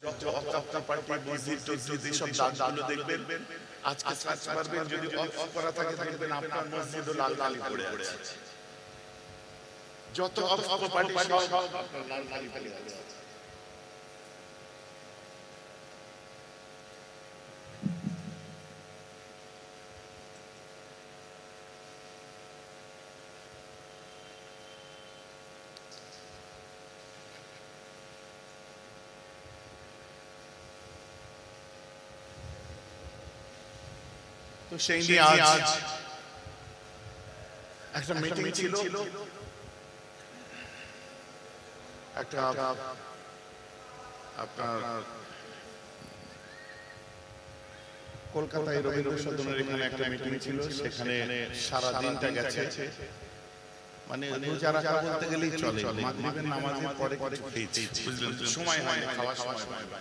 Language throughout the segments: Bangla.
যত অফ পার্টি মসজিদ টসজিদ সব দাগগুলো দেখবেন, আজকে সার্চ করবেন, যদি অফ করা থাকে দেখবেন আপনার মসজিদও লাল লাল পড়ে আছে। যত অফ পার্টি সব লাল লাল পড়ে আছে। তো সেই নিয়ে আজ একটা মিটিং ছিল, একটা আপনার কলকাতায় রবীন্দ্র সদনের এখানে একটা মিটিং ছিল। সেখানে সারা দিনটা গেছে, মানে রোজা রাখা বলতে গেলেই চলে, মাগরিবের নামাজের পরে কিছু খেয়েছি, বুঝলেন, সময় হয় না, খাওয়ার সময় হয় না,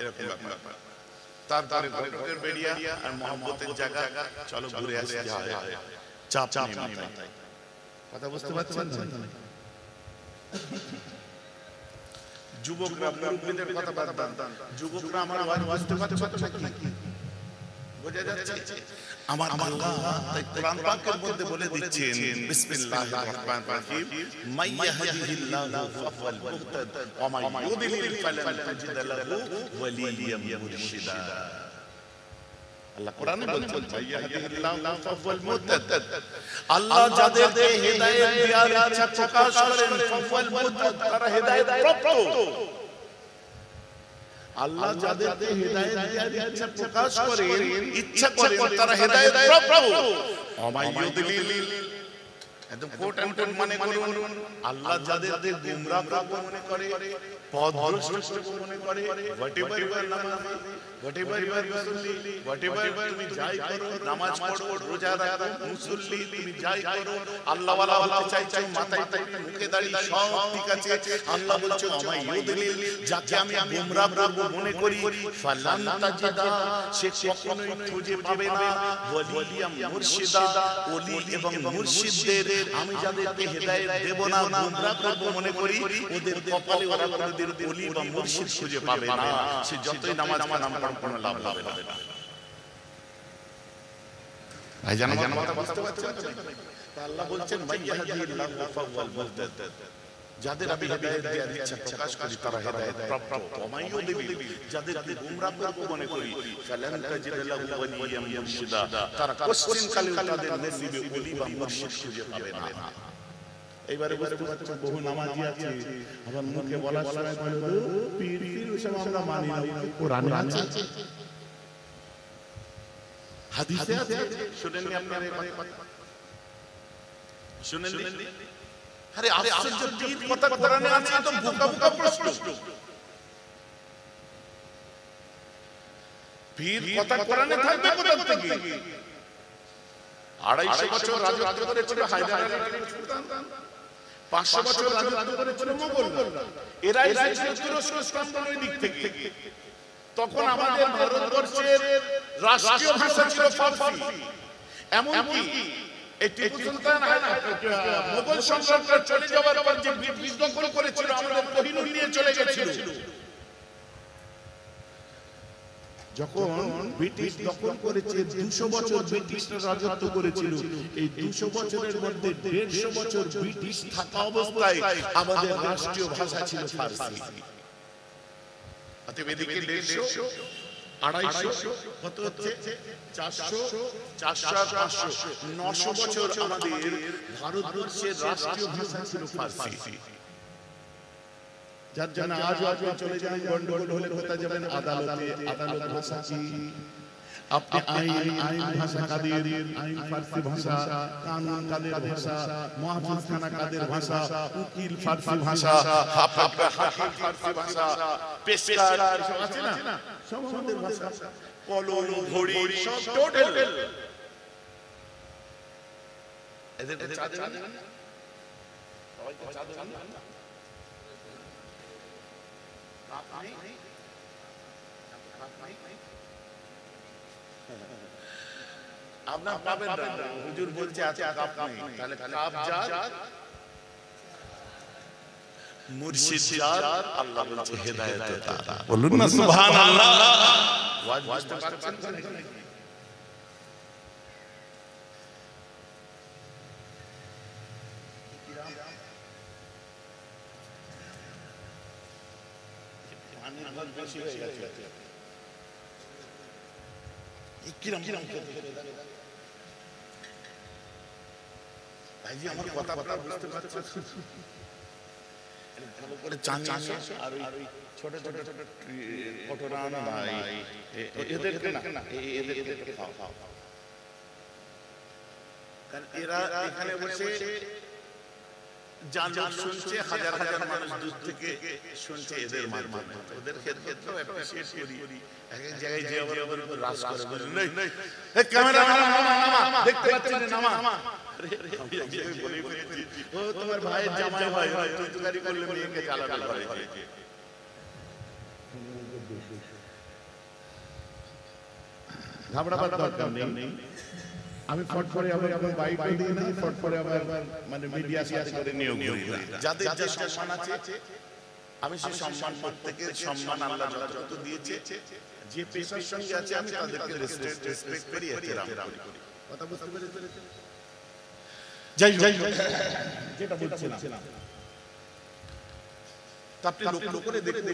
এরকম ব্যাপার। তারপরে ঘটকের বেরিয়া আর মহব্বতের জায়গা, চলো ঘুরে আসি, চাপ নেই মাথায়। কথা বুঝতে পারছেন? যুবকরা, মুরব্বীদের কথা বাদ দেন, যুবকরা আমার আওয়াজ বুঝতে পারছে নাকি? বোঝা যাচ্ছে? আমার আল্লাহ তাই কোরআন পাকের মধ্যে বলে দিচ্ছেন, বিসমিল্লাহির রহমানির রহিম, মাই ইয়াহদিহিল্লাহু ফাহুয়াল মুহতাদ ওয়া মাই ইউদ্লিল ফালান তাজিদ লাহু ওয়ালিয়্যাম মুরশিদা। আল্লাহ কোরআনে বলছেন, মাই ইয়াহদিহিল্লাহু ফাহুয়াল মুহতাদ, আল্লাহ যাদেরকে হেদায়েত দেওয়ার ইচ্ছা প্রকাশ করেন, ফাহুয়াল মুহতাদ, তারা হেদায়েত প্রাপ্ত। আল্লাহ যাদেরকে হেদায়েত দেওয়ার ইচ্ছা প্রকাশ করেন, ইচ্ছা করেন, তারা হেদায়েত প্রাপ্ত। ওমাই ইউদ্লিল, একদম কোট এন্ড কোট মানে করুন, আল্লাহ যাদেরকে গোমরাহ মনে করে, পথভ্রষ্ট মনে করে, হোয়াটএভার ইউ আর নামাজি, হোয়াটএভার ইউ আর মুসল্লি, হোয়াটএভার তুমি যাই করো, নামাজ পড়ো, রোজা রাখো, মুসল্লি তুমি যাই করো, আল্লাহ ওয়ালা হতে চাইছো, মাথায় টুপি, মুখে দাড়ি সব ঠিক আছে, আল্লাহ বলছে ওমাই ইউদ্লিল, যাকে আমি গোমরাহ মনে করি, ফালান তাজিদা, সে কখনোই খুঁজে পাবে না, ওয়ালিয়াম মুরশিদা, ওলি এবং মুর্শিদদের আমি যাদেরকে হেদায়েত দেব না, গোমরাহ করব মনে করি, ওদের কপালে ওরা কোনদিন ওলি বা মুর্শিদ খুঁজে পাবে না, সে যতই নামাজ কালাম পড়ে কোনো লাভ হবে না। ভাইজান আমার কথা বুঝতে পারছেন? আল্লাহ বলছেন, মাই ইয়াহদিহিল্লাহু ফাহুয়াল মুহতাদ, যাদের আমি হেদায়েত দেওয়ার ইচ্ছা প্রকাশ করি তারা হেদায়েত প্রাপ্ত। ওমাই ইউদ্লিল, যাদেরকে গোমরাহ করব মনে করি, ফালান তাজিদ লাহু ওয়ালিয়্যাম মুরশিদা, তারা কোশ্চেন কালে তাদের নসিবে ওলি বা মুর্শিদ খুঁজে পাবে না। এইবারে বুঝতে পারছেন, বহু নামাজি আছে, আবার মুখে বলার সময় বলে পীর পীর ওসব আমরা মানি না, কোরআনে আছে, হাদিসে আছে, শুনেননি আপনারা? শুনেননি? আরে আশ্চর্য, পীর কথা কোরআনে আছে, তো বোকা বোকা প্রশ্ন। পীর কথা কোরআনে থাকবে কোথা থেকে? 250 বছর রাজত্ব করেছিল হায়দার আলী সুলতান, 500 বছর রাজত্ব করেছিল মোগলরা, এরা এসেছিল তুরস্ক ইস্তাম্বুলের দিক থেকে। তখন আমাদের ভারতবর্ষের রাষ্ট্রীয় ভাষা ছিল ফার্সি। এমনকি এই টিপু সুলতান মোগল সম্রাটরা চলে যাওয়ার পর যে ব্রিটিশ দখল করেছিল, আমাদের কোহিনূর নিয়ে চলে গেছিল। যখন ব্রিটিশ দখল করেছে, 200 বছর ব্রিটিশরা রাজত্ব করেছিল, এই 200 বছরের মধ্যে 150 বছর ব্রিটিশ থাকা অবস্থায় আমাদের রাষ্ট্রীয় ভাষা ছিল ফার্সি। অতএব এদিকে 150, 250, কত হচ্ছে? 400, 500, 900 বছর আমাদের ভারতবর্ষের রাষ্ট্রীয় ভাষা ছিল ফার্সি। যার জন্য আজ চলে যান, গন্ডগোল হলে কোথায় যাবেন? আদালতে। আদালত ভাষা কি? আপনি আইন ভাষা কাদের? আইন ফার্সি ভাষা। কানুন কাদের ভাষা? মুহাফিজখানা কাদের ভাষা? উকিল ফার্সি ভাষা, হাকিম ফার্সি ভাষা, পেশকার সব আছে না, সব আমাদের ভাষা। কলম, ঘড়ি সব টোটাল এদের চা দেন না, সবাইকে চা দেন না। আপনার পাবেন না, হুজুর বলছে আছে কাপ নেই, তাহলে কাপ যা মুর্শিদ যার আল্লাহ বলছে হেদায়েত তার। বলুন না সুবহানাল্লাহ। ওয়াজ বুঝতে পারছেন? বেশি হয়ে গেছে। কিরম কিরম ভাইজি আমার কথা বুঝতে পারছেন? ভালো করে চান আর ওই ছোট ছোট ফটোরা না ভাই, এদেরকে না এদেরকে খাও। কারণ এরা এখানে বসে জান শুনছে, হাজার হাজার মানুষ দূর থেকে শুনছে এদের মাধ্যমে। ওদের ক্ষেত্রেও অ্যাপ্রিশিয়েট করি। এক এক জায়গায় যে আবার রাজ করে বলেন নাই এই ক্যামেরাম্যান নামা, দেখতে পাচ্ছেন নামা। বলে ফেলেছি ও তোমার ভাইয়ের জামাই হয়, তুই তো গাড়ি করলে মেয়েকে জ্বালাবে ঘরে। ঘাবড়াবার দরকার নেই। আমি ফট করে আবার বাইক দিয়ে না, ফট করে আবার মানে মিডিয়া সাথে করে নিয়োগ করি। যাদের যে সম্মান আছে আমি সেই সম্মান প্রত্যেকের সম্মান আল্লাহ যত দিয়েছে, যে পেশার সঙ্গে আছে আমি তাদেরকে রেসপেক্ট করি, এহতেরাম করি। কথা বুঝতে পেরেছেন? যাই যেটা বলছিলাম, আপনি লক্ষ্য করে দেখুন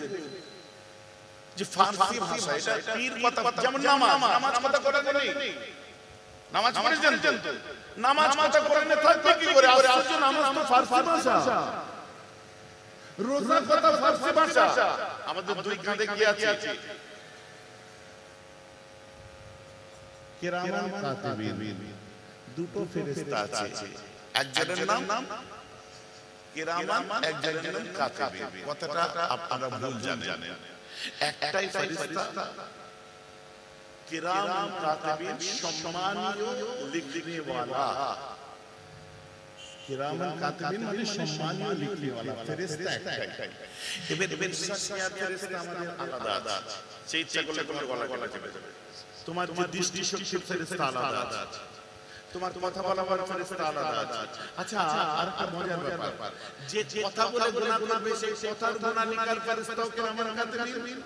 যে ফার্সি ভাষা এটা পীর কথা, যেমন নামাজ কথা করে নেই। নামাজ পড়েছেন তো? নামাজ কথা করে না থাকবে কি করে? আশ্চর্য, নামাজ তো ফার্সি ভাষা। রোজা কথা ফার্সি ভাষা। আমাদের দুই কাঁধে কি আছে? কিরামান কাতিবিন, দুটো ফেরেশতা আছে। একজনের নাম কিরামান, একজনের নাম কাতিবিন। কথাটা আপনারা ভুল জানেন। একটাই ফেরেশতা কিরামান কাতিবিন, সম্মানীয় লিখনেওয়ালা। কিরামান কাতিবিন মানে সম্মানীয় লিখনেওয়ালা ফেরেশতা একটাই। এবার ফেরেশতা আমাদের আলাদা আছে। সেই ইচ্ছা করলে গলা চেপে যাবে। তোমার যে দৃষ্টি শক্তির ফেরেশতা আলাদা আছে, তোমার কথা বলার ফেরেশতা আলাদা আছে। আচ্ছা, আর একটা মজার ব্যাপার, যে কথা বলে গুনাহ করবে সেই কথার গুনাহ লিখার ফেরেশতাও কিরামান কাতিবিন,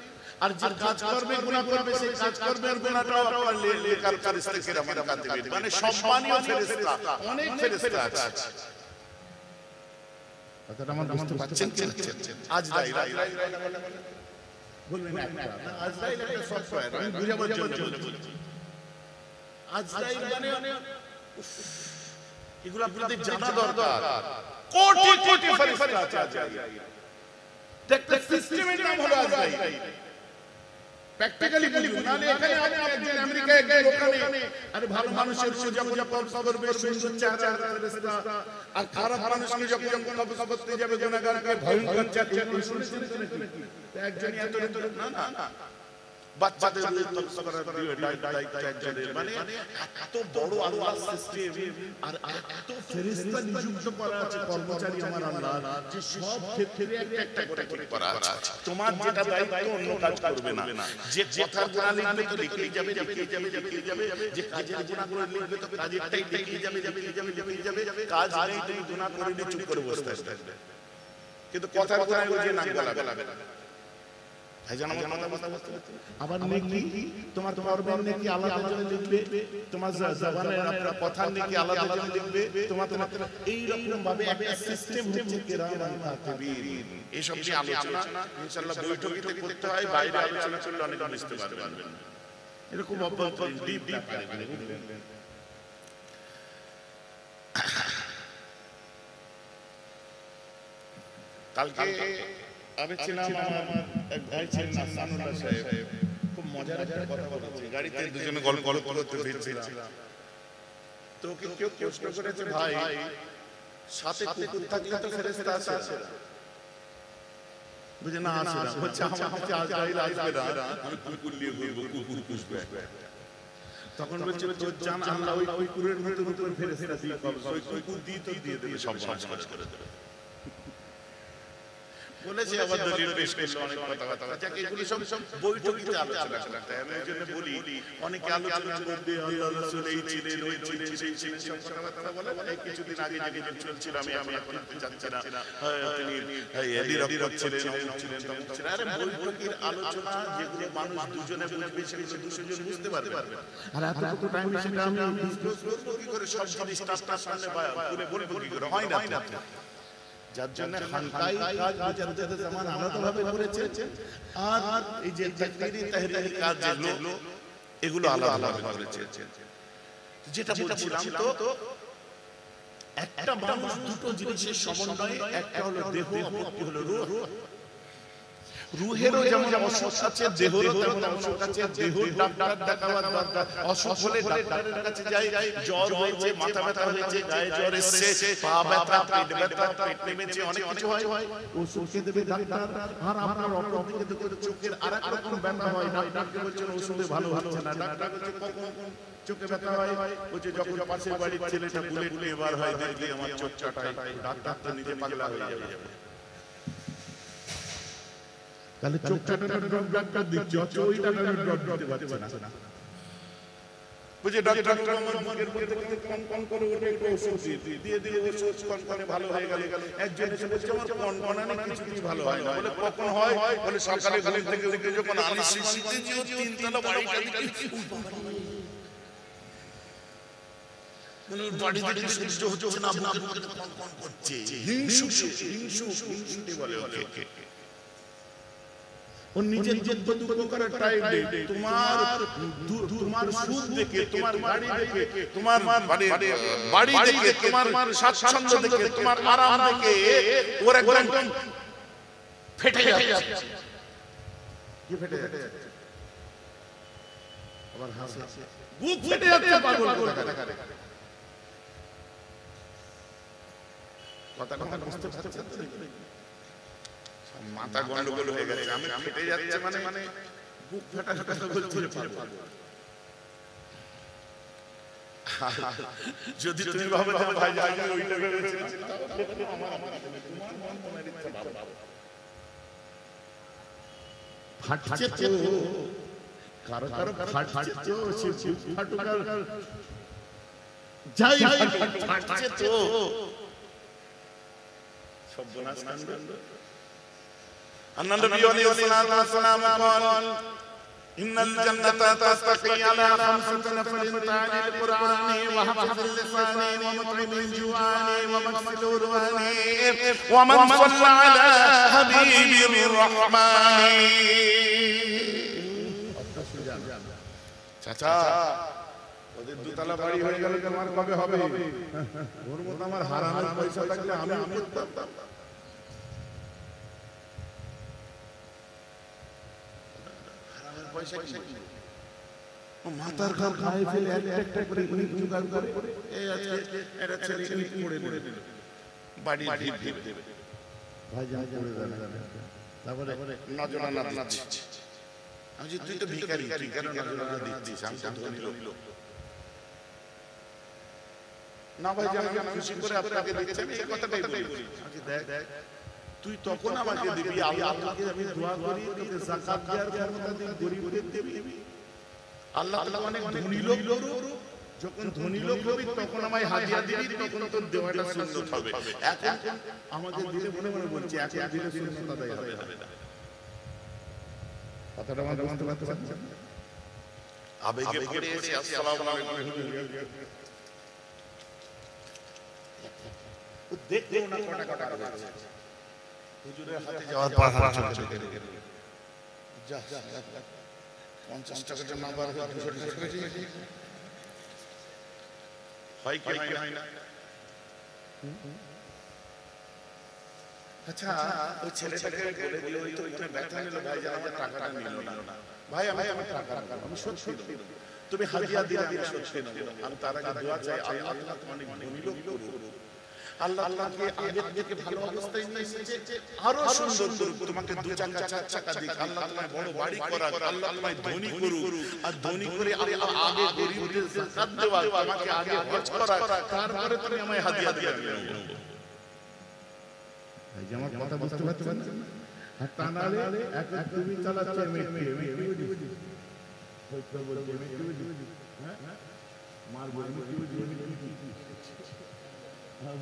আর যে কাজ করবে গুনাহ করবে সেই কাজ করবে আর গুনাহটাও লেখার ফেরেশতা কিরামান কাতিবিন। মানে সম্মানীয় ফেরেশতা, অনেক ফেরেশতা আছে। কথাটা আমরা বুঝতে পারছেন? আজরাইল বলবেন একটা, আজরাইল একটা সফটওয়্যার, আমি বুঝাবার জন্য বলছি। আজরাইল মানে এগুলো আপনাদের জানা দরকার। কোটি কোটি ফেরেশতা আছে আজরাইল। একটা সিস্টেমের নাম হলো আজরাইল। প্র্যাকটিক্যালি বলি, নালে এখানে আপনি একজন আমেরিকায় গিয়ে ওখানে আরে ভালো মানুষের পূজা করবে, সুন্দর চেহারার ফেরেশতা, আর খারাপ মানুষকে যখন কবর করতে যাবে গুনাহগারকে ভয়ঙ্কর চেহারা শুনেছেন নাকি? একজনই এত না বাচ্চাদের তকসা করার দায়িত্ব একজনের। মানে এত বড় আল্লাহর সিস্টেম, আর এত ফেরেশতা নিযুক্ত করা আছে কর্মচারী আমার আল্লাহ, যে সব ক্ষেত্রে একটা করে করা আছে। তোমার যেটা দায়িত্ব অন্য কাজ করবে না। যে কথার গুনাহ লিখবে তো লিখেই যাবে, যে কাজের গুনাহ করে লিখবে তো কাজেরটাই লিখেই যাবে। কাজ নেই, তুমি গুনাহ করে নিয়ে চুপ করে বসে থাকবে, কিন্তু কথার গুনাহ যে নাম গলাবে না। আবার নেকি, তোমার কর্মের নেকি আলাদা জনে লিখবে, তোমার জবানের আপনার কথার নেকি আলাদা জনে লিখবে, তোমার এই রকম ভাবে একটা সিস্টেম হচ্ছে কিরামান কাতিবিন। এই সব যে আলোচনা ইনশাআল্লাহ বৈঠকিতে করতে হয়, বাইরে আলোচনা করলে অনেক বুঝতে পারবেন। এরকম ডিপ ব্যাপার। কালকে আমি ছিলাম, আমার এক ভাই ছিলেন নাসানুল্লাহ সাহেব, খুব মজার একটা কথা বলেছে। গাড়িতে দুজনে গল্প করতে ফিরছিলাম, তো কেউ প্রশ্ন করেছে, ভাই সাথে কুকুর থাকলে তো ফেরেশতা আছে? বুঝে না, আসে না। হচ্ছে আমার কাছে আজরাইল আসবে না, আমি কুকুর নিয়ে ঘুরবো, কুকুর পুষবে। তখন বলছে তোর জান আল্লাহ ওই কুকুরের মতো ফেরেশতা দিয়ে, ওই কুকুর দিয়ে তো দিয়ে দেবে, সব সমাজ করে দেবে। বলেছে আবার দলিল পেশ করলো অনেক কথা যাকে এগুলো সব বৈঠকিতে আলোচনা করতে হয়। আমি এই জন্য বলি অনেকে আলোচনা করতে আল্লাহ রাসূল এই ছিলেন ওই ছিলেন সেই ছিলেন সব কথাবার্তা বলে এই কিছুদিন আগে যেদিন চলছিল আমি এখন যাচ্ছি না তিনি নিরপেক্ষ ছিলেন আরে বৈঠকির আলোচনা যেগুলো মানুষ দুজনে বুঝবে সেগুলো দুজন বুঝতে পারবে আর এতটুকু টাইম সেটা আমি ডিসক্লোজ করব কি করে সব জিনিস স্টাফটার সামনে বলে বলবো কি করে হয় না যার জন্য হালকাই কাজ মুজাদ্দিদের জামান আলাদাভাবে করেছে আর এই যে তাকরীরি তাহরীরি কাজ যেগুলো এগুলো আলাদাভাবে করেছে। যেটা বলছিলাম তো একটা মানুষ দুটো জিনিসের সমন্বয়ে একটা হলো দেহ অপরটি হলো রূহ। রুহেরও যেমন অসুখ আছে দেহেরও তেমন অসুখ আছে। দেহ ডাক্তার দেখাবার দরকার, অসুখ হলে ডাক্তারের কাছে যাই, জ্বর হয়েছে, মাথা ব্যথা হয়েছে, গায়ে জ্বর এসেছে, পা ব্যথা, পেট ব্যথা, পেট নেমেছে, অনেক কিছু হয়, ওষুধ খেতে দেবে ডাক্তার। আর আপনার অপরদিকে দেখুন চোখের আরেক রকম ব্যথা হয়, ডাক্তার বলছেন ওষুধে ভালো হচ্ছে না, ডাক্তার বলছে কখন চোখে ব্যথা হয়, বলছে যখন পাশের বাড়ির ছেলেটা বুলেট নিয়ে বার হয় দেখলে আমার চোখ চাটাই, ডাক্তার তো নিজে পাগলা হয়ে যাবে। তাহলে চোখ চাটানোর ড্রপ ডাক্তার দিচ্ছে, অথচ ওই ডাক্তারের ড্রপ দিতে পারছে না। বুঝে ডাক্তার আমার মুখের মধ্যে কন করে ওঠে একটু ওষুধ দিয়ে ওষুধ কনকনে ভালো হয়ে গেল। একজন এসে বলছে আমার কনকনানি কিছুতেই ভালো হয় না। বলে কখন হয়? বলে সকালে ঘুম থেকে উঠে যখন আমি শিশিতে যে তিনতলা বাড়িটা দেখি মানে বাড়ি থেকে সহ্য হচ্ছে না, বুকের কনকন করছে, হিংসুটে বলে ওকে। ও নিজের দুঃখ করার টাইম নেই। তোমার সুখ দেখে, তোমার গাড়ি দেখে, তোমার বাড়ি দেখে, তোমার স্বাচ্ছন্দ্য দেখে, তোমার আরাম দেখে ওর একদম ফেটে যাচ্ছে। কি ফেটে যাচ্ছে? আবার হাসে, বুক ফেটে যাচ্ছে পাগল কথা। কথা বুঝতে পারছেন? মাথা গন্ডগোল হয়ে গেছে। আমি ফেটে যাচ্ছে মানে বুক ফাটা কথা বলছে। যদি তুমি ভাবে ভাই আমি ওইটা ভেবেছিলাম, ফাটছে তো কারো ফাটছে তো সে ফাটুকার যাই ফাটছে তো সব বোনাস কাণ্ড। النبي عليه الصلاة والسلام قال إن الجنة تستقي على 5 نفر تالي القرآن وحفظ اللسان ومطعم الجوعان ومكسل الروان ومن صلى على حبيب الرحمن। চাচা ওদের দুতলা বাড়ি হয়ে গেল, তোমার কবে হবে? ওর মতো আমার হারানোর পয়সা থাকলে আমি করতাম। মাথার ঘর খায় ফেলে একটা করে ইট জোগাড় করে এই আজকে এটা ছেলে ইট পড়ে দিল বাড়ি ভিড় দেবে ভাই যা পড়ে যাবে। তারপরে নজরানা দিচ্ছি। আমি যে তুই তো ভিখারি, তুই কেন নজরানা দিচ্ছিস? আমি তো ধনী লোক না ভাই, জানা খুশি করে আপনাকে দেখেছি, আমি এই কথাটাই বলি। আজকে দেখ তুই তখন আমাকে দিবি, আল্লাহকে আমি দোয়া করি তোকে যাকাত দেওয়ার ক্ষমতা দিই, গরিবদের দিবি। আল্লাহ তাআলা অনেক ধনী লোক, যখন ধনী লোক হবি তখন আমায় হাদিয়া দিবি, তখন তোর দেওয়াটা সুন্নাত হবে। এখন আমাকে দিলে মনে মনে বলছি এখন দিলে সুন্নাত আদায় হবে না। কথাটা আমাকে বুঝতে পারছেন? আবেগে পড়ে এসে আসসালামু আলাইকুম দেখো না কটা আছে হুজুরের হাতে যাওয়ার পর হাত চলে গেল। যা 50 টাকাটা না বার হয়ে 200 টাকা করে দিয়েছি। হয় কি হয় না? আচ্ছা ওই ছেলেটাকে বলে দিল, ওই তো এখানে ব্যথা নিল, ভাই যা আমার টাকাটা নিল না। ভাই আমি টাকা আমি সত্যি দেব, তুমি হাদিয়া দিলে আমি সত্যি নেব। আমি তার আগে দোয়া চাই আল্লাহ তোমাকে ধনী লোক করুন, আল্লাহ আল্লাহকে আগের থেকে ভালো অবস্থায় নিয়ে এসেছে, আরো সুন্দর করুক, তোমাকে 2 চাকা 4 চাকা দিক, আল্লাহ তোমায় বড় বাড়ি করাক, আল্লাহ তোমায় ধনী করুক, আর ধনী করে আল্লাহ আগে গরিবদের যাকাত দেওয়া, তোমাকে আগে হজ করাক, তারপরে তুমি আমায় হাদিয়া দিও। ভাই আমার কথা বুঝতে পারছেন? তা নাহলে এক তুমি চালাচ্ছে মারবো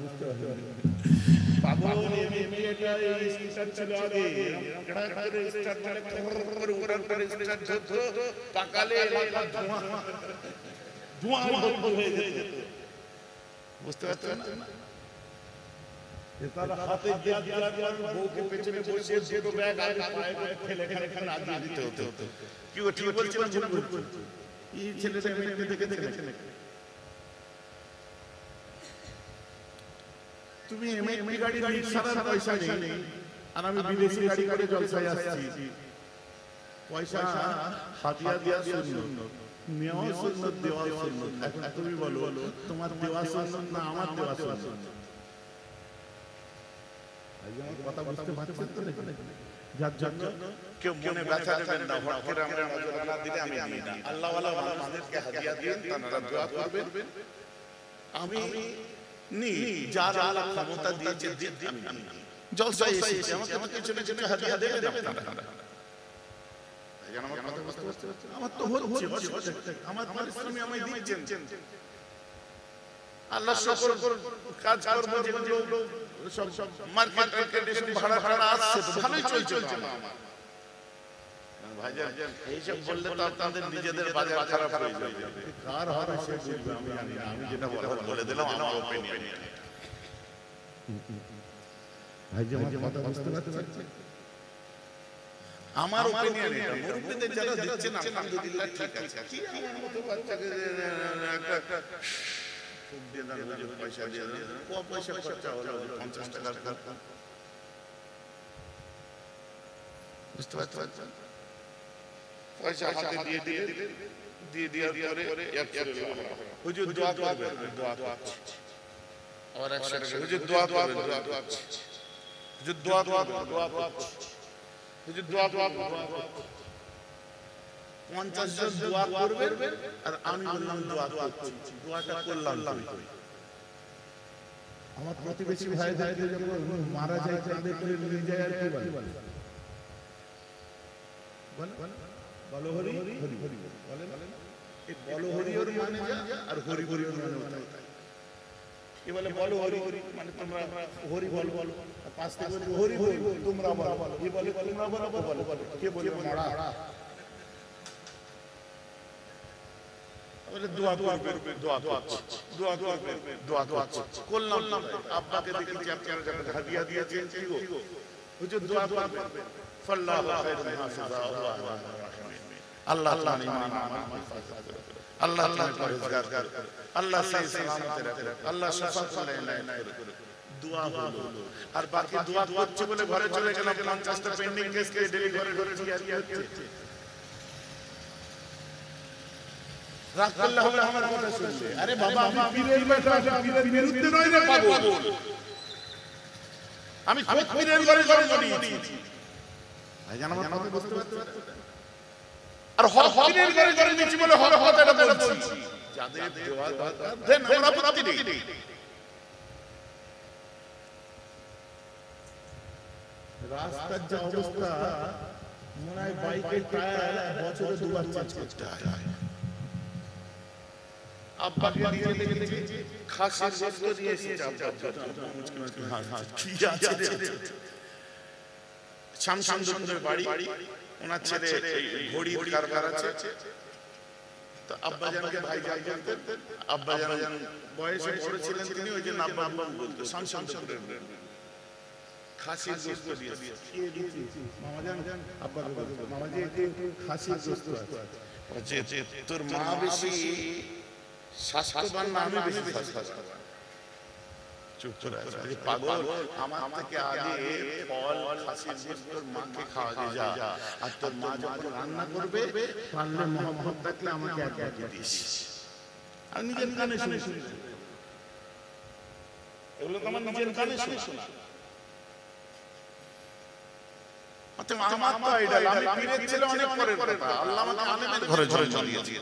বুঝতে পারছি পাগল এটা স্টার ছিল আগে স্টার মানে করে স্টার ধরতো পাকালে এলাকা ধোঁয়া হয়ে যেত বুঝতে পারছেন না তারা হাতে বউকে পেছনে বসে দুটো ব্যাগ আগে পায়ে করে ফেলে এখানে আগিয়ে দিতে হতো কি ঠিক বলছিলাম এই ছেলেটা মেয়েকে দেখে তুমি এমএমপি গাড়ি সারার পয়সা নেই আর আমি বিদেশি গাড়ি করে জলসায় আসছি পয়সা হাতিয়া দিয়া সুন্নত নেওয়া সুন্নত দেওয়া সুন্নত এখন তুমি বলো তোমার দেওয়া সুন্নত না আমার দেওয়া সুন্নত কথা বুঝতে পারছেন তো যার জন্য কেউ মনে ব্যথা দেবেন না হঠাৎ করে আমরা নজরানা দিলে আমি না আল্লাহ ওয়ালা মানুষকে হাদিয়া দিন তারা দোয়া করবেন আমি নি যার আল্লাহ ক্ষমতা দিয়েছে আমি জলসায় এসেছি আমাকে ছোট ছোট হাদিয়া দেবেন আপনারা আমার কথা বুঝতে পারছেন আমার তো হচ্ছে আমার পরিশ্রমী আমায় দিচ্ছেন আল্লাহ শুকর কাজ করব যেগুলো সব মার্কেট কন্ডিশন ভাড়া আসছে তো ভালোই চলছে ভাইজান এইসব বললে তো আপনাদের নিজেদের বাজার খারাপ হয়ে যাবে কার হবে সে বুঝবে আমি জানি না আমি যেটা বলে দিলাম আমার ওপিনিয়ন ভাইজান কথা বুঝতে পারছেন আমার ওপিনিয়ন এটা মুরব্বিদের যারা দিচ্ছেন আলহামদুলিল্লাহ ঠিক আছে কি আমার মতো বাচ্চাকে একটা দিয়ে দাও যে পয়সা দিয়ে দাও কত পয়সা খরচা হলো 50 টাকার খরচা বুঝতে পারছেন পয়সা হাতে দিয়ে দেওয়ার পরে এক হুজুর দোয়া করবেন দোয়া আর একসাথে হুজুর দোয়া করবেন হুজুর দোয়া হুজুর দোয়া 50 জন দোয়া করবেন আর আমি বললাম দোয়া করছি দোয়াটা করলাম আমার প্রতিবেশী ভাই ভাইদের যখন মারা যায় তাদের করে নিয়ে যায় আর কি বলে বলো হরি হরি হরি বলেন এই বলো হরি ওর মানে যা আর হরি হরি ওর মানে ওটা কি বলে বলো হরি হরি মানে তোমরা হরি বলো পাঁচ থেকে হরি হরি তোমরা বলো কি বলে তোমরা বলো কে বলে মারা দোয়া করবেন দোয়া করলাম আব্বাকে দেখেছি আপনারা যখন হাদিয়া দিয়েছেন কি গো হুজুর দোয়া করবেন ফাল্লাহু খায়রুল হাফিজা আল্লাহ আল্লাহ পরহেজগার আল্লাহ সহি সালামতে রাখে আল্লাহ শাফাআত দোয়া হলো আর বাকি দোয়া করছে বলে ঘরে চলে গেলাম 50টা পেন্ডিং কেস কে ডেলিভারি করে দিয়ে হচ্ছে রাগ করলে হবে আমার কথা শুনলে আরে বাবা আমি পীরের বেটা পীরের বিরুদ্ধে নই রে পাগল আমি খুব পীরের ঘরে জন্ম নিয়েছি ভাই জান আমার কথা বুঝতে পারছেন আর হক পীরের ঘরে জন্ম নিয়েছি বলে হক কথাটা বলছি যাদের দেওয়া দরকার দেন আমরা আপত্তি নেই রাস্তার যে অবস্থা মনে হয় বাইকের টায়ার বছরে দুবার চেঞ্জ করতে হয় আব্বাকে দিয়ে দেখেছি খাসির গোশত দিয়ে এসেছে কি আছে শামসুন্দরের বাড়ি ওনার ছেলে ঘড়ির কারবার আছে তো আব্বাজানকে ভাইজান বলতেন আব্বাজান বয়সে বড় ছিলেন তিনি ওই যে আব্বা বলতো শামসুন্দরের খাসির গোশত দিয়ে মামাজান আব্বাকে বলতো মামাজি একটু খাসির গোশত আছে যে তোর মা বেশি স্বাস্থ্যবান না আমি বেশি স্বাস্থ্যবান চুপ করে আছে পাগল আমার থেকে আগে ফল খাসির গোশত তোর মাকে খাওয়াতে যা আর তোর মা যখন রান্না করবে পারলে মহব্বত থাকলে আমাকে একবার দিস আর নিজের কানে শুনে এগুলো তো আমার নিজের কানে শোনা আমার তো আইডাল আমি পীরের ছেলে অনেক পরের কথা আল্লাহ আমাকে আলেমের ঘরে ঘরে জ্বালিয়েছে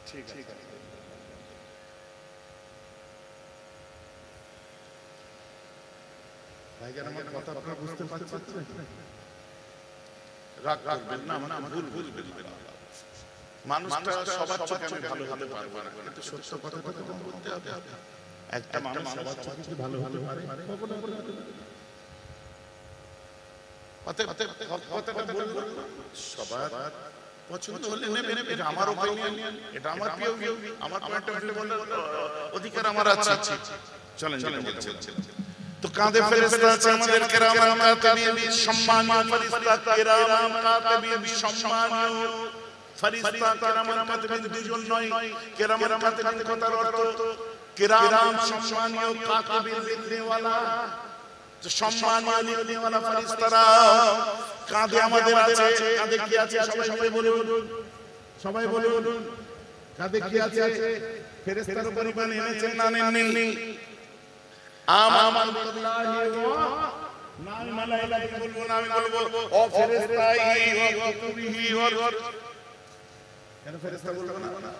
ঠিক আছে ভাইজান, আমার কথা আপনারা বুঝতে পারছেন? রাগ করবেন না, মানে ভুল বুঝবেন না। মানুষটা সবার চোখে আমি ভালো হতে পারবো না, কিন্তু সত্য কথাটা তো বলতে হবে। একটা মানুষ সবার চোখে ভালো হতে পারে, কখনো কখনো কথাটা বলবো সবার পছন্দ হলে নেবেন, এটা আমার ওপিনিয়ন, এটা আমার পিওভি, আমার পয়েন্ট অফ ভিউ বলার অধিকার আমার আছে। চলেন চলেন বলছেন। তো কাঁধে ফেরেশতা আছে আমাদের কিরামান কাতিবিন, সম্মানীয় ফেরেশতা কিরামান কাতিবিন, সম্মানীয় ফেরেশতা কিরামান কাতিবিন দুজন নয়। কিরামান কাতিবিন কথার অর্থ কিরাম সম্মানীয়, কাতিবিন লিখনেওয়ালা, তো সম্মানীয় লিখনেওয়ালা ফেরেশতারা কাঁধে আমাদের আছে। কাঁধে কি আছে সবাই বলুন, সবাই বলুন কাঁধে কি আছে? ফেরেশতার পরিমাণ এনেছেন না নেননি? আমানুল্লাহি ওয়া মালাইকাতিহি, বলবো না আমি বলবো ও ফেরেশতাই ওয়া কুতুবিহি ওয়া, কেন ফেরেশতা বলবো না?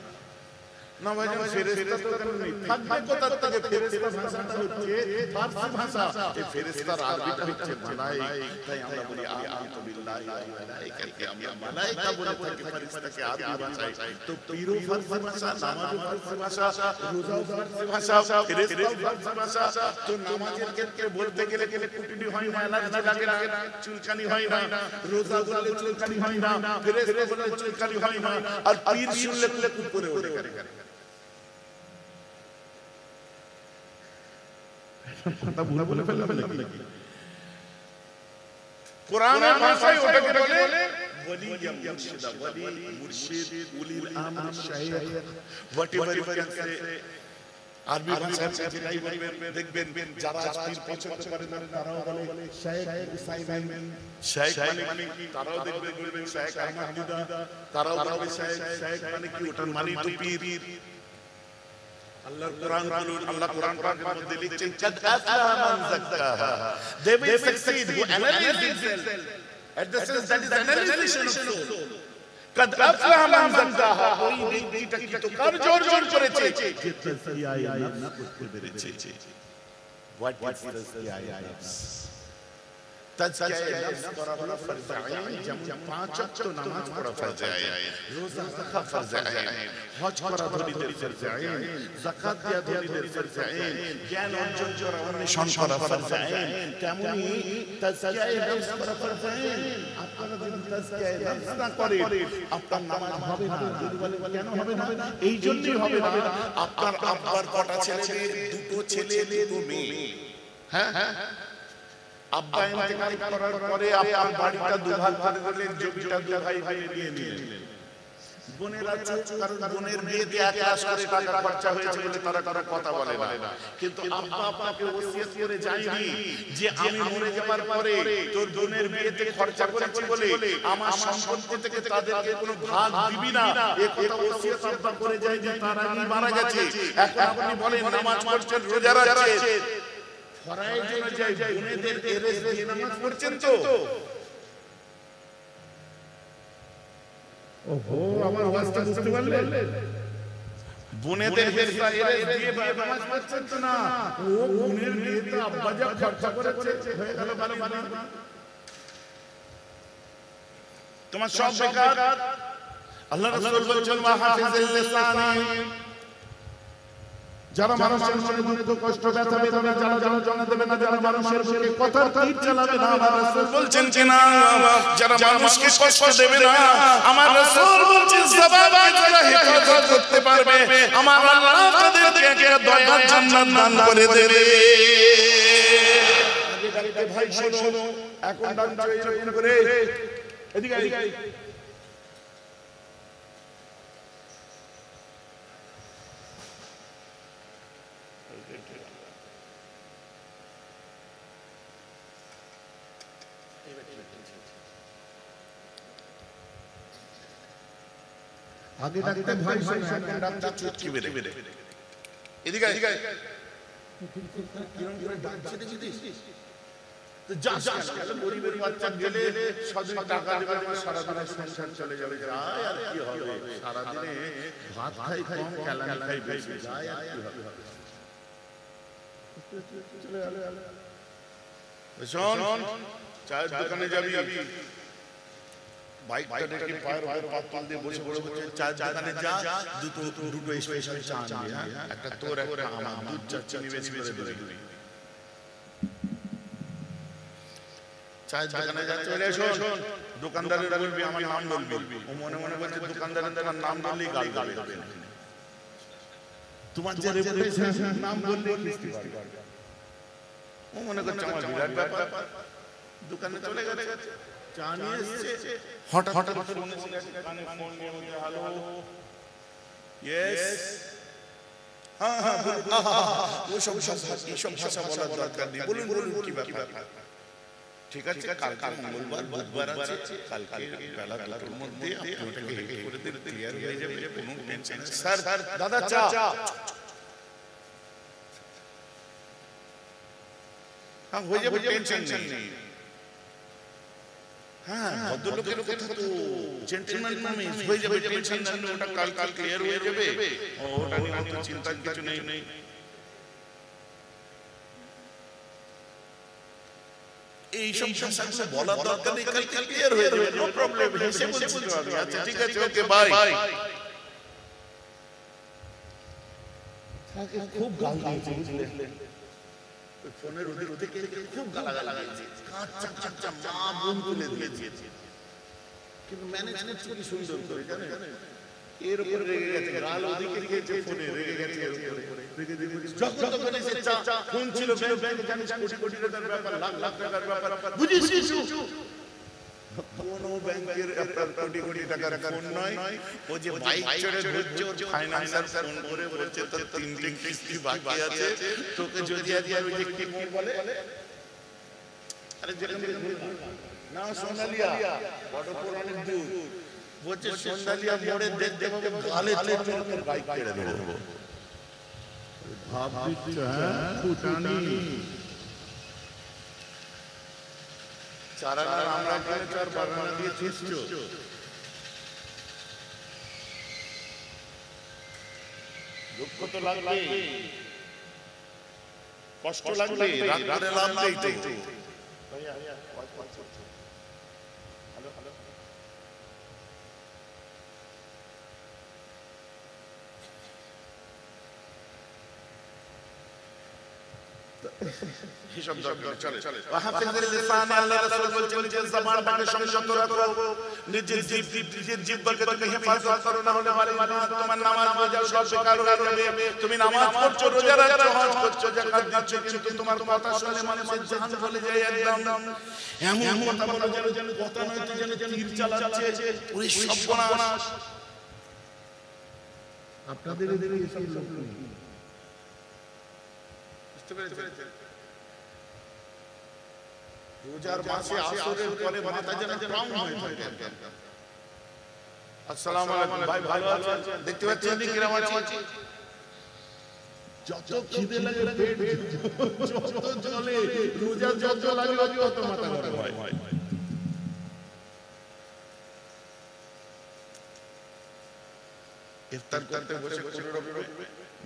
না ভাইজান, ফেরেশতা তো কেন নেই, থাকবে কোথা থেকে? ফেরেশতা ভাষাটা হচ্ছে ফারসি ভাষা, এই ফেরেশতার আরবিটা হচ্ছে মালাইকা, তাই আমরা বলি আমানতু বিল্লাহি ওয়া মালাইকাতিহি, আমরা মালাইকা বলে থাকি ফেরেশতাকে আরবি ভাষায়। তো পীরও ফারসি ভাষা, নামাজও ফারসি ভাষা, রোজাও ফারসি ভাষা, ফেরেশতাও ফারসি ভাষা। তো নামাজের ক্ষেত্রে বলতে গেলে কুটুনি হয় না, এলার্জি লাগে না, চুলকানি হয় না, রোজা বললে চুলকানি হয় না, ফেরেশতা বললে চুলকানি হয় না, আর পীর শুনলে কুপ করে ওঠে। বলে ফেললাম নাকি? কোরআনের ভাষায় ওটাকে বলে ওলি ইয়া মুর্শিদা, ওলি মুর্শিদ, উলিল আমর, শাইখ, হোয়াটএভার ইউ ক্যান সে। আরবি ভাষায় যেটাই বলবেন দেখবেন যারা পীর পছন্দ করেন তারাও বলে শাইখ সাইমেন, শাইখ মানে কি তারাও দেখবেন শাইখ আহমদ দিদা, তারাও বলে শাইখ। শাইখ মানে কি? ওটার মানে তো পীর। আল্লাহর কোরআন বলুন, আল্লাহ কোরআন পাকের মধ্যে লিখছেন কাদ আফলাহা মান যাক্কাহা, they will succeed who analyze themselves at the sense that is analyzation of soul. কাদ আফলাহা মান যাক্কাহা, ওই ব্যক্তিটা কি তো কার্য অর্জন করেছে যে তাসকিয়ায়ে নফস করতে পেরেছে। what is তাসকিয়ায়ে নফস? তাজকিয়ায়ে নফস করা হলো ফরজ আইন, যেমন 5 ওয়াক্ত নামাজ পড়া ফরজ আইন, রোজা রাখা ফরজ আইন, হজ করা ধনীদের ফরজ আইন, যাকাত দেওয়া ধনীদের ফরজ আইন, জ্ঞান অর্জন করা অন্বেষণ করা ফরজ আইন। তেমনি তাজকিয়ায়ে নফস করা ফরজ আইন। আপনারা যদি তাজকিয়ায়ে নফস না করেন আপনার নামাজ হবে না। যদি বলেন কেন হবে না? এই জন্যই হবে না, আপনার আব্বার কটা ছেলে? দুটো ছেলে দুটো মেয়ে। হ্যাঁ, আব্বা ইন্তেকাল করার পরে আপনার বাড়িটা দুভাগ করে দিলেন, জমিটা দুই ভাই নিয়ে নিলেন। বোনের আছে, কারণ বোনের বিয়েতে 1 লাখ করে টাকা খরচা হয়েছে বলে তারা কথা বলে না। কিন্তু আব্বা আপনাকে ওসিয়ত করে যায়নি যে আমি মরে যাবার পরে তোর বোনের বিয়েতে খরচা করেছি বলে আমার সম্পত্তি থেকে তাদেরকে কোনো ভাগ দিবি না, এই কথা ওসিয়ত আব্বা করে যায় যে তার আগে মারা গেছে। এখন আপনি বলেন নামাজ পড়ছেন, রোজা রাখছেন, ফরজ অনুযায়ী বোনেদের এরেস দিয়ে নামাজ পড়ছেন তো? ওহো, আমার ওয়াজটা বুঝতে পারলেন? বোনেদের এরেস দিয়ে নামাজ পড়ছেন তো না? ও বোনের বিয়েতে আব্বা যা খরচা করেছে হয়ে গেল বাড়ি। তোমার সব বেকার। আল্লাহ রাসূল বলেছেন ওয়া হাফিজিল লিসানি, যারা মানুষের মনে দুঃখ কষ্ট ব্যথা বেদনা যারা জানা দেবে না, যারা মানুষের মুখে কথার তীর চালাবে না, আমার রাসূল বলছেন কিনা যারা মানুষকে কষ্ট দেবে না, আমার রাসূল বলছেন জবানকে যারা হেফাজত করতে পারবে আমার আল্লাহ তাদেরকে একটা দয়ার জান্নাত দান করে দেবে। আগে ডাকতে ভাই শোনো, এখন ডাকছো এরকম করে, এদিকে আগে ডাকতে ভাই শোনো, ডাকতে চুটকি বেরে এদিকে কিরণ করে ডাকছে দেখিস। তো যাস কেন গরিবের বাচ্চা গেলে সারাদিন টাকা দেবে আমার সারাদিনের সংসার চলে যাবে যায় আর কি হবে সারাদিনে ভাত খাই কম ক্যালারি খাই বেশি যায় আর কি হবে চলে গেল শোন চায়ের দোকানে যাবি বাইকটা রেখে পায়ের উপর পাতল দিয়ে বসে বসে চায়ের দোকানে যা দুটো স্পেশাল চা আনবি হ্যাঁ একটা তোর একটা আমার দুধ চা চিনি বেশি করে দিবি চায়ের দোকানে যা চলে শোন দোকানদারের বলবি আমার নাম বলবি ও মনে মনে বলছে দোকানদারের তোমার নাম বললেই গাল গাবে তোমার যে রেপুটেশন নাম বললে কিস্তি পারবে ও মনে করছে আমার বিরাট ব্যাপার দোকানে চলে গেছে চা নিয়ে এসেছে হঠাৎ শুনেছি কানে ফোন নিয়ে বলছে হ্যালো ইয়েস হ্যাঁ ওসব ভাষা বলার দরকার নেই বলুন কি ব্যাপার ঠিক আছে কালকে মঙ্গলবার বুধবার আছে কালকে বেলা 2টার মধ্যে আপনি ওটাকে হেড করে দিলে ক্লিয়ার হয়ে যাবে কোনো টেনশন নেই স্যার দাদা চা হ্যাঁ হয়ে যাবে টেনশন নেই হ্যাঁ ভদ্রলোকের কথা তো জেন্টলম্যান প্রমিস হয়ে যাবে টেনশন নেই ওটা কাল ক্লিয়ার হয়ে যাবে ওটা নিয়ে অত চিন্তার কিছু নেই এইসব ভাষাগুলো বলার দরকার নেই কাল ক্লিয়ার হয়ে যাবে নো প্রবলেম হেসে বলছি আচ্ছা ঠিক আছে ওকে বাই খুব গাল দিয়েছে বুঝলেন ফোনের ওদিকে খুব গালাগাল দিয়েছে কাঁচা মা বোন তুলে দিয়েছে কিন্তু ম্যানেজ করছে কি সুন্দর করে জানেন এর উপরে রেগে গেছে গাল ওদিকে দিয়েছে ফোনে রেগে গেছে এর উপরে রেগে দিয়েছে যখন তখন এসে চা ফোন ছিল ব্যাংক জানিস কোটি টাকার ব্যাপার লাখ টাকার ব্যাপার বুঝিস কোন ব্যাংকের আপনার কোটি টাকার ফোন নয় ও যে বাইক চড়ে ঘুরছে ওর ফাইন্যান্সার ফোন করে বলছে তোর 3টে কিস্তি বাকি আছে তোকে যদি আজ আমি যে কি বলে আরে যেখানে না সোনালিয়া বড় পুরানো দুধ বলছে সোনালিয়া মোড়ে দেখতে পাবো গালে তোর বাইক কেড়ে দেবো ভাব দিচ্ছে হ্যাঁ ফুটানি চারা আমরা এখানে চার বাগান দিয়ে ছিঁচছো দুঃখ তো লাগবে কষ্ট লাগবে রাত করে লাভ নেই তো হিসাব দরকার চলে ওয়াহাফিজুল লিসান আল্লাহ রাসূল বলেছেন যে জবানটাকে সংযত রাখো নিজের জিহ্বাকে তুমি হেফাজত করো না হলে তোমার নামাজ রোজা সব বেকার হয়ে যাবে তুমি নামাজ পড়ছো রোজা রাখছো হজ করছো যাকাত দিচ্ছ কিন্তু তোমার কথা শুনে মানুষের জান চলে যায় একদম এমন কথা বলা যেন কথা নয় তো যেন তীর চালাচ্ছে ওই সর্বনাশ আপনাদের এদিকে এসব লোক রোজার মাসে আসরের পরে মাথা যেন স্ট্রং হয়ে থাকে আসসালামু আলাইকুম ভাই ভালো আছেন দেখতে পাচ্ছেন কিরকম আছি যত খিদে লাগে পেট যত চলে রোজা যত লাগে তত মাথা গরম হয় ইফতার করতে বসে কোন রকমে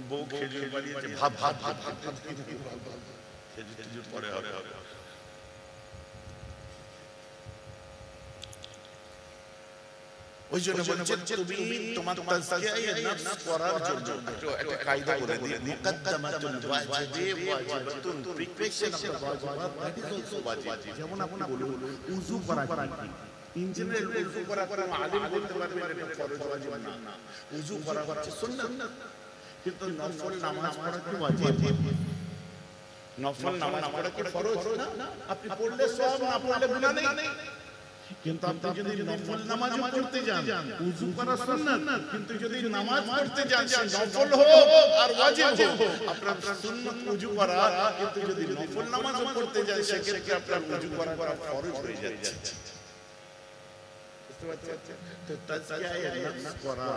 বউ খেজুর বানিয়েছে ভাব খেজুর পরে হবে ওই জন্য বলছে তুমি তোমার তাজকিয়া নফস করার জন্য একটা কায়দা বলে দিই মুকদ্দামাতুল ওয়াজিবি ওয়াজিবাতুন প্রিপারেশন অফ দ্য ওয়াজিবাত দ্যাট ইজ অলসো ওয়াজিব যেমন আপনি বলুন উযু করা কি ইঞ্জিনিয়ার উযু করা আলিম বলতে পারবে এটা ফরজ ওয়াজিব না উযু করা হচ্ছে সুন্নাত কিন্তু নফল নামাজ পড়া কি ওয়াজিব নফল নামাজ পড়া কি ফরজ না আপনি পড়লে সওয়াব না পড়লে গুনাহ নেই কিন্তু আপনি যদি নফল নামাজ পড়তে যান উযু করা সুন্নাত কিন্তু যদি নামাজ পড়তে যান নফল হোক আর ওয়াজিব হোক আপনার সুন্নাত উযু করা কিন্তু যদি নফল নামাজ পড়তে যান সেক্ষেত্রে আপনার উযু করা ফরজ হয়ে যাচ্ছে বুঝতে পারছেন? তো তাজকিয়ায়ে নফস করা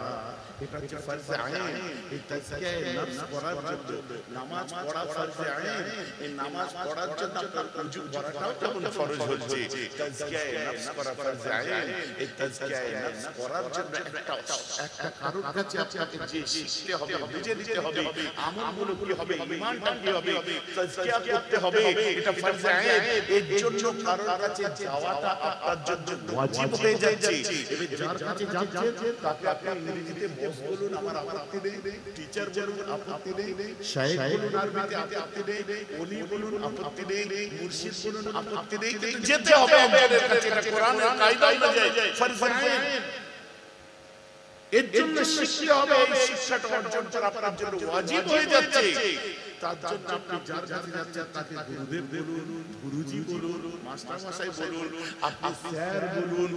এটা হচ্ছে ফরজে আইন। এই তাজকিয়ায়ে নফস করার জন্য নামাজ পড়া ফরজে আইন। এই নামাজ পড়ার জন্য আপনার ওযু করাটাও যেমন ফরজ হচ্ছে, তাজকিয়ায়ে নফস করা ফরজে আইন। এই তাজকিয়ায়ে নফস করার জন্য একটা কারোর কাছে আপনাকে যে শিখতে হবে, বুঝে নিতে হবে, আমলগুলো কি হবে, ঈমানটা কি হবে, তাজকিয়া করতে হবে, এটা ফরজে আইন। এর জন্য কারোর কাছে যাওয়াটা আপনার জন্য ওয়াজিব হয়ে যাচ্ছে। এবার যার কাছে যাচ্ছেন তাকে আপনি ইংরেজিতে বস বলুন, আমার আপত্তি নেই, টিচার বলুন, আপত্তি নেই, শায়েখ বলুন, আরবিতে আপত্তি নেই, ওলি বলুন, আপত্তি নেই, মুর্শিদ বলুন, আপত্তি নেই, কিন্তু যেতে হবে একজনের কাছে। এটা কোরআনের কায়দা অনুযায়ী ফরজে আইন। এর জন্য শিখতে হবে, এই শিক্ষাটা অর্জন করা আপনার জন্য ওয়াজিব হয়ে যাচ্ছে। তার জন্য আপনি যার কাছে যাচ্ছেন তাকে গুরুদেব বলুন, গুরুজি বলুন, মাস্টার মশাই বলুন, আপনি স্যার বলুন,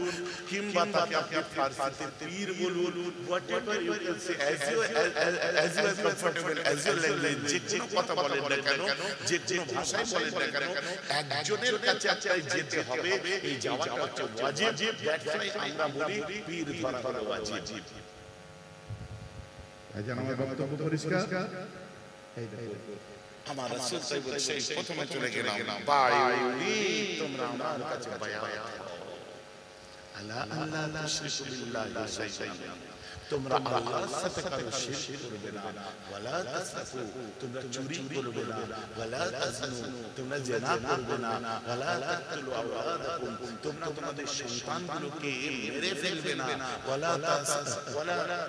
কিংবা তাকে আপনি ফারসিতে পীর বলুন, whatever you can say, as you are comfortable, as your language, যে কোনো কথা বলেন না কেন, যে কোনো ভাষায় বলেন না কেন, একজনের কাছে আপনাকে যেতে হবে। এই যাওয়াটা হচ্ছে ওয়াজিব। দ্যাটস ওয়াই আমরা বলি পীর ধরা হলো ওয়াজিব। আচ্ছা, আমার বক্তব্য পরিষ্কার? আমার রাসূল তাই বলছে, প্রথমে চলে গেলাম বাইউনি, তোমরা আমার কাছে বায়াত আলা আল্লাহ তুশরিকু বিল্লাহি শাইআন, তোমরা আল্লাহর সাথে কারো শিরক করবে না, ওয়ালা তাসফু, তোমরা চুরি করবে না, ওয়ালা তাজনু, তোমরা জিনা করবে না, ওয়ালা তাকতুলু আওলাদাকুম, তোমরা তোমাদের সন্তানগুলোকে মেরে ফেলবে না, ওয়ালা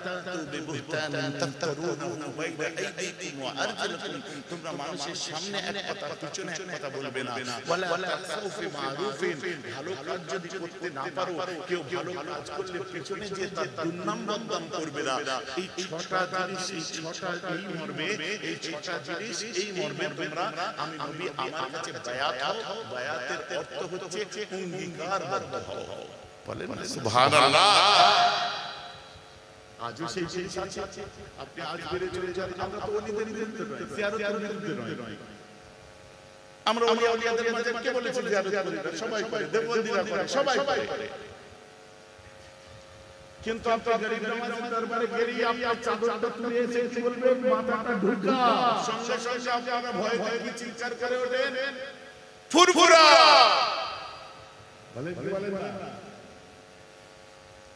তাতু বিবুহতানিন তাফতারুনাহু বাইনা আইদিকুম ওয়া আরজুলিকুম, তোমরা মানুষের সামনে এক কথা পিছনে এক কথা বলবে না, ওয়ালা তাকফু ফি মারুফিন, ভালো কাজ যদি করতে না পারো, কেউ ভালো কাজ করলে পিছনে যে তার দুর্নাম বদনাম করবে না। এই ছটা জিনিস, এই ছটা এই মর্মে, এই ছটা জিনিস এই মর্মে তোমরা আমি নবী আমার কাছে বায়াত হও। বায়াতের অর্থ হচ্ছে অঙ্গীকারবদ্ধ হও। বলেন সুবহানাল্লাহ। আজও সেই জিনিস আছে। আপনি আজ বেড়ে চলে যান, আমরা তো ওলিদের বিরুদ্ধে নয়, জিয়ারতের বিরুদ্ধে নয়। আমরা ওলিয়াদের মাঝে কে বলেছি জিয়ারত করি না? সবাই করে, দেববন্দীরা করে, সবাই করে। কিন্তু আপনি গরিব নামাজের দরবারে গেলেই আপনার চাদরটা তুলে এসে বলবেন, মাথাটা ঢুকা, সঙ্গে সঙ্গে আপনারা ভয় ভয় চিৎকার করে ওঠেন, ফুরফুরা বলেন কি বলেন না?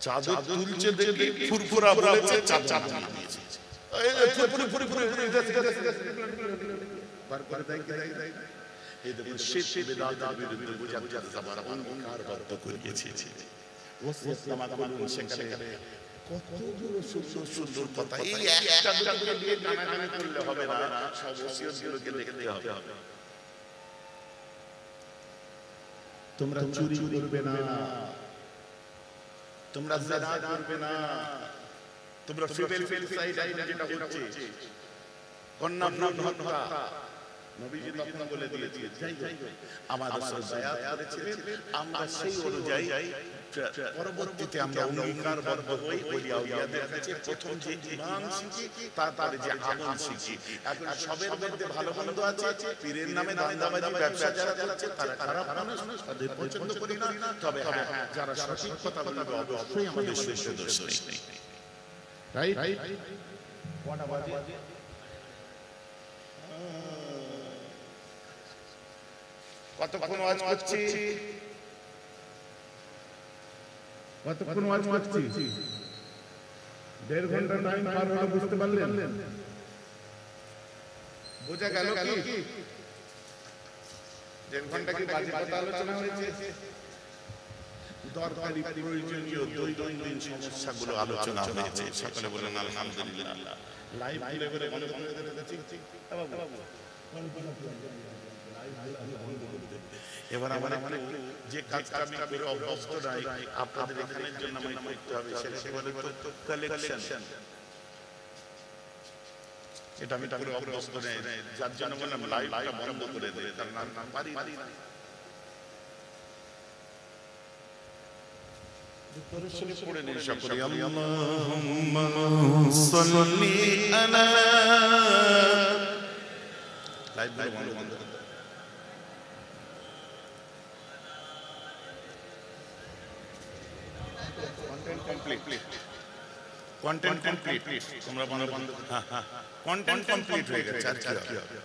চাদর তুলছে দেখি ফুরফুরা বলেছে, চাদর নিয়েছে এই ফুরফুরা বার করে দেয়। এই দেখুন শিরক বিদআতের বিরুদ্ধে মুজাদ্দিদ জামান অঙ্গীকারবদ্ধ করিয়েছে। ওয়াসিয়াতনামা করুন, সেখানে কতগুলো সুন্দর সুন্দর কথা। এই একটা দুটোকে দিয়ে টানাটানি করলে হবে না, সব ওসিয়তগুলোকে দেখতে হবে। তোমরা চুরি করবে না, তোমরা জিনা করবে না, তোমরা ফিমেল যেটা হচ্ছে কন্যা ভ্রূণ হত্যা নবীজি তখন বলে দিয়েছেন। আমার রাসূল বায়াত করেছিলেন, আমরা সেই অনুযায়ী পরবর্তীতে আমরা অঙ্গীকারবদ্ধ হই ওলিয়া আউলিয়াদের কাছে। প্রথম যে ঈমান শিখি, তারপরে যে আমল শিখি। এখন সবের মধ্যে ভালো মন্দ আছে। পীরের নামে দান্দাবাজি ব্যবসা যারা করছে তারা খারাপ মানুষ, তাদের পছন্দ করি না। তবে হ্যাঁ, যারা সঠিক কথা বলবে অবশ্যই আমাদের দোষ নেই। রাইট? কটা বাজে? কতক্ষণ ওয়াজ করছি? কতক্ষণ ওয়াজ করছি? 1.5 ঘন্টা টাইম পার হলো, বুঝতে পারলেন? বোঝা গেল কি? 1.5 ঘন্টা কি বাজে কথা আলোচনা হয়েছে? দরকারি প্রয়োজনীয় দৈনন্দিন সমস্যাগুলো আলোচনা হয়েছে। সকলে বলেন আলহামদুলিল্লাহ। লাইভ খুলে বন্ধ করে দিয়েছি। এবার আমার একটু যে কাজটা আমি করে অভ্যস্ত নাই, আপনাদের এখানের জন্য আমি করতে হবে, সেটা বলে তো কালেকশন। এটা আমি করে অভ্যস্ত নাই, যার জন্য বললাম লাইভটা বন্ধ করে দেয়, তার নাম পারি না। পড়ে নেই সকলে, আল্লাহুম্মা সাল্লি আলা। লাইভ বন্ধ করে দাও। কমপ্লিট কন্টেন্ট কমপ্লিট তোমরা বন্ধ কন্টেন্ট কমপ্লিট হয়ে গেছে আর কি হবে